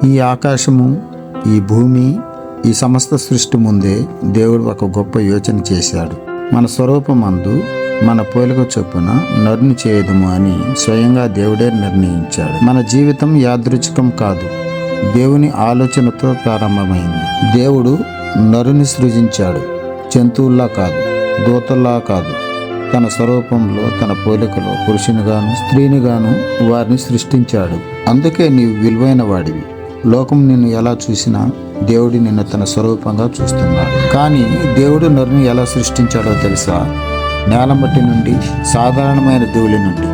ఈ ఆకాశము, ఈ భూమి, ఈ సమస్త సృష్టి ముందే దేవుడు ఒక గొప్ప యోచన చేశాడు. మన స్వరూపమందు మన పోలిక చొప్పున నరుని చేయదుము అని స్వయంగా దేవుడే నిర్ణయించాడు. మన జీవితం యాదృచ్ఛికం కాదు, దేవుని ఆలోచనతో ప్రారంభమైంది. దేవుడు నరుని సృజించాడు, జంతువుల్లా కాదు, దూతల్లా కాదు. తన స్వరూపంలో, తన పోలికలో పురుషునిగాను స్త్రీనిగాను వారిని సృష్టించాడు. అందుకే నీవు విలువైన వాడివి. లోకం నిన్ను ఎలా చూసినా దేవుడు నిన్ను తన స్వరూపంగా చూస్తున్నాడు. కానీ దేవుడు నరుని ఎలా సృష్టించాడో తెలుసా? నేల మట్టి నుండి, సాధారణమైన ధూళి నుండి.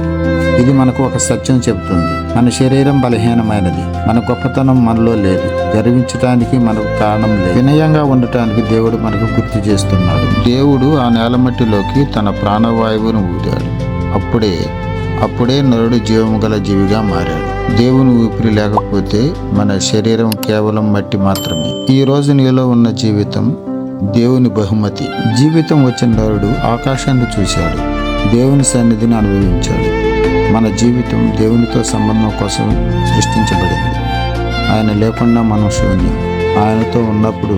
ఇది మనకు ఒక సత్యం చెబుతుంది. మన శరీరం బలహీనమైనది, మన గొప్పతనం మనలో లేదు, గర్వించడానికి మనకు కారణం లేదు. వినయంగా ఉండటానికి దేవుడు మనకు గుర్తు చేస్తున్నాడు. దేవుడు ఆ నేల మట్టిలోకి తన ప్రాణవాయువును ఊదాడు. అప్పుడే నరుడు జీవము గల జీవిగా మారాడు. దేవుని ఊపిరి లేకపోతే మన శరీరం కేవలం మట్టి మాత్రమే. ఈ రోజు నీలో ఉన్న జీవితం దేవుని బహుమతి. జీవితం వచ్చిన నరుడు ఆకాశాన్ని చూశాడు, దేవుని సన్నిధిని అనుభవించాడు. మన జీవితం దేవునితో సంబంధం కోసం సృష్టించబడింది. ఆయన లేకుండా మనం శూన్యం. ఆయనతో ఉన్నప్పుడు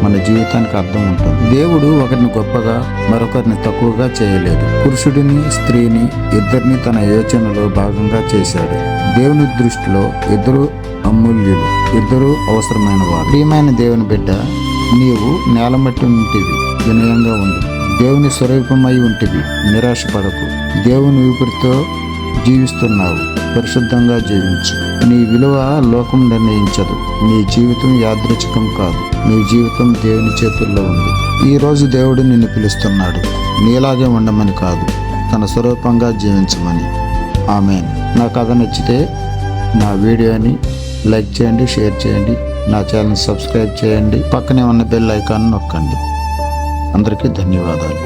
మన జీవితానికి అర్థం ఉంటుంది. దేవుడు ఒకరిని గొప్పగా, మరొకరిని తక్కువగా చేయలేదు. పురుషుడిని, స్త్రీని ఇద్దరిని తన యోచనలో భాగంగా చేశాడు. దేవుని దృష్టిలో ఇద్దరు అమూల్యులు, ఇద్దరు అవసరమైన వారు. ప్రియమైన దేవుని బిడ్డ, నీవు నేలమట్టి ఉంటివి, వినయంగా ఉండు. దేవుని స్వరూపమై ఉంటివి, నిరాశపడకు. దేవుని ఊపిరితో జీవిస్తున్నావు, పరిశుద్ధంగా జీవించు. నీ విలువ లోకం నిర్ణయించదు. నీ జీవితం యాదృచ్ఛికం కాదు. నీ జీవితం దేవుని చేతుల్లో ఉంది. ఈరోజు దేవుడు నిన్ను పిలుస్తున్నాడు, నీలాగే ఉండమని కాదు, తన స్వరూపంగా జీవించమని. ఆమేన్. నా కథ నచ్చితే నా వీడియోని లైక్ చేయండి, షేర్ చేయండి, నా ఛానల్ సబ్స్క్రైబ్ చేయండి, పక్కనే ఉన్న బెల్ ఐకాన్ నొక్కండి. అందరికీ ధన్యవాదాలు.